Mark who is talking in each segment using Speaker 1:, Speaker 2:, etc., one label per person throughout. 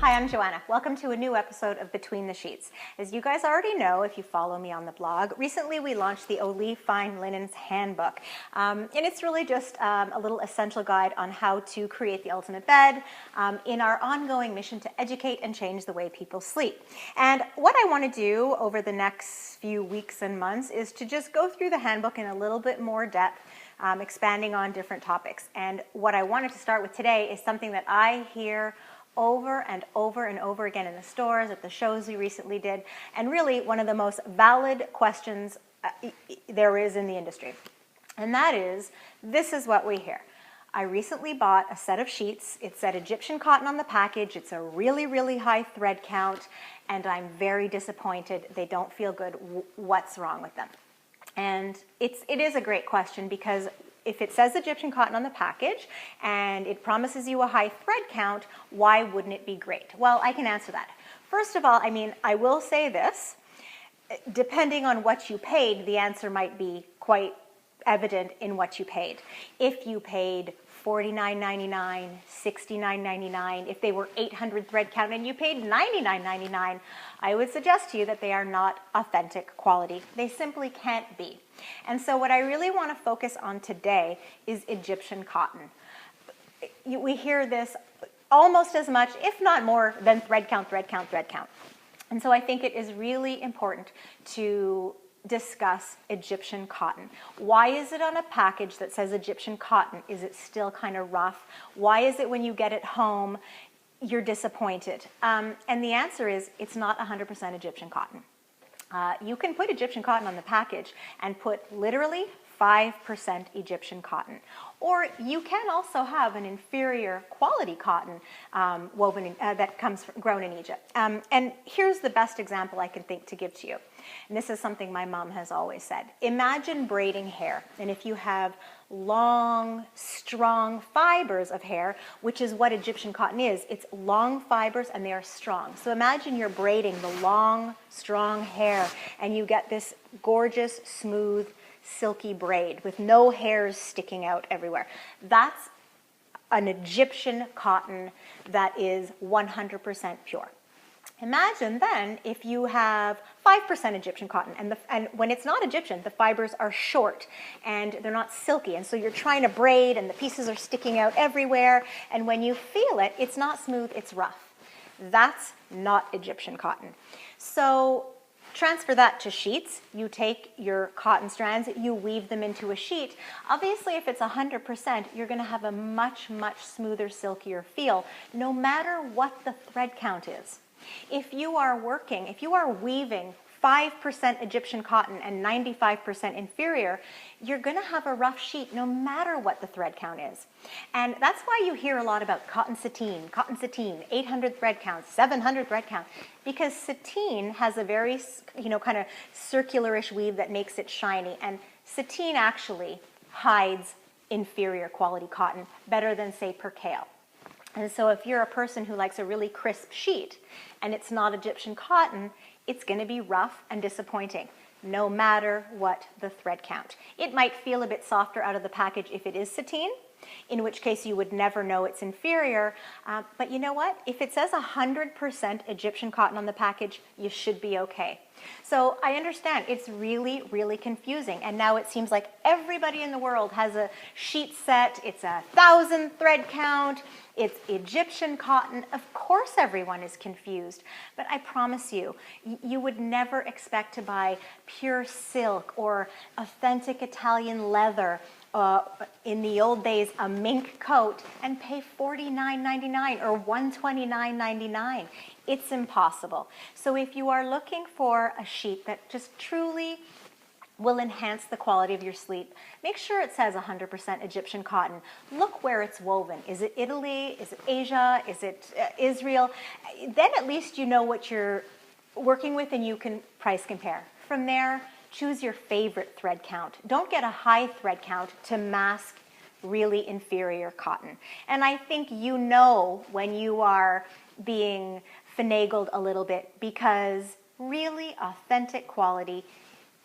Speaker 1: Hi, I'm Joanna. Welcome to a new episode of Between the Sheets. As you guys already know, if you follow me on the blog, recently we launched the O'Leigh Fine Linens Handbook. And it's really just a little essential guide on how to create the ultimate bed in our ongoing mission to educate and change the way people sleep. And what I want to do over the next few weeks and months is to just go through the handbook in a little bit more depth, expanding on different topics. And what I wanted to start with today is something that I hear over and over and over again in the stores, at the shows we recently did, and really one of the most valid questions there is in the industry. And that is, this is what we hear. I recently bought a set of sheets. It said Egyptian cotton on the package. It's a really, really high thread count, and I'm very disappointed. They don't feel good. What's wrong with them? And it is a great question, because if it says Egyptian cotton on the package and it promises you a high thread count, why wouldn't it be great? Well, I can answer that. First of all, I will say this. Depending on what you paid, the answer might be quite evident in what you paid. If you paid $49.99, $69.99, if they were 800 thread count and you paid $99.99, I would suggest to you that they are not authentic quality. They simply can't be. And so what I really want to focus on today is Egyptian cotton. We hear this almost as much, if not more, than thread count, thread count, thread count. And so I think it is really important to discuss Egyptian cotton. Why is it on a package that says Egyptian cotton? Is it still kind of rough? Why is it when you get it home, you're disappointed? And the answer is, it's not 100% Egyptian cotton. You can put Egyptian cotton on the package and put literally 5% Egyptian cotton. Or you can also have an inferior quality cotton that comes grown in Egypt. And here's the best example I can think to give to you. And this is something my mom has always said. Imagine braiding hair. And if you have long, strong fibers of hair, which is what Egyptian cotton is, it's long fibers and they are strong. So imagine you're braiding the long, strong hair and you get this gorgeous, smooth, silky braid with no hairs sticking out everywhere. That's an Egyptian cotton that is 100% pure. Imagine then if you have 5% Egyptian cotton, and when it's not Egyptian, the fibers are short and they're not silky, and so you're trying to braid and the pieces are sticking out everywhere, and when you feel it, it's not smooth, it's rough. That's not Egyptian cotton. So transfer that to sheets. You take your cotton strands, you weave them into a sheet. Obviously, if it's 100%, you're going to have a much, much smoother, silkier feel, no matter what the thread count is. If you are weaving 5% Egyptian cotton and 95% inferior, you're going to have a rough sheet no matter what the thread count is. And that's why you hear a lot about cotton sateen, 800 thread count, 700 thread count, because sateen has a very, kind of circularish weave that makes it shiny, and sateen actually hides inferior quality cotton better than, say, percale. And so if you're a person who likes a really crisp sheet and it's not Egyptian cotton, it's going to be rough and disappointing, no matter what the thread count. It might feel a bit softer out of the package if it is sateen, in which case you would never know it's inferior. But you know what? If it says 100% Egyptian cotton on the package, you should be okay. So I understand it's really, really confusing. And now it seems like everybody in the world has a sheet set. It's 1,000 thread count. It's Egyptian cotton. Of course everyone is confused. But I promise you, you would never expect to buy pure silk or authentic Italian leather, in the old days, a mink coat, and pay $49.99 or $129.99. It's impossible. So if you are looking for a sheet that just truly will enhance the quality of your sleep, make sure it says 100% Egyptian cotton. Look where it's woven. Is it Italy? Is it Asia? Is it Israel? Then at least you know what you're working with and you can price compare. From there, choose your favorite thread count. Don't get a high thread count to mask really inferior cotton. And I think you know when you are being finagled a little bit, because really authentic quality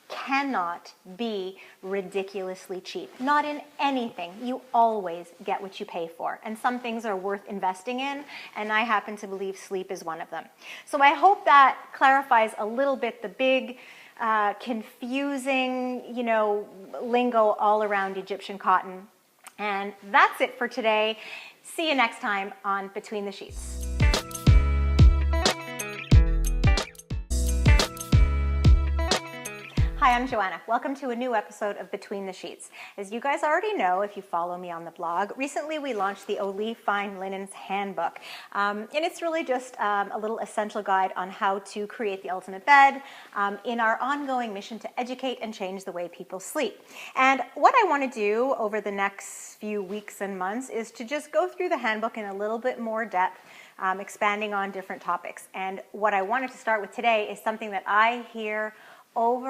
Speaker 1: cannot be ridiculously cheap. Not in anything. You always get what you pay for. And some things are worth investing in, and I happen to believe sleep is one of them. So I hope that clarifies a little bit the big, confusing, lingo all around Egyptian cotton. And that's it for today. See you next time on Between the Sheets. Hi, I'm Joanna. Welcome to a new episode of Between the Sheets. As you guys already know, if you follow me on the blog, recently we launched the Olée Fine Linens Handbook. And it's really just a little essential guide on how to create the ultimate bed in our ongoing mission to educate and change the way people sleep. And what I want to do over the next few weeks and months is to just go through the handbook in a little bit more depth, expanding on different topics. And what I wanted to start with today is something that I hear over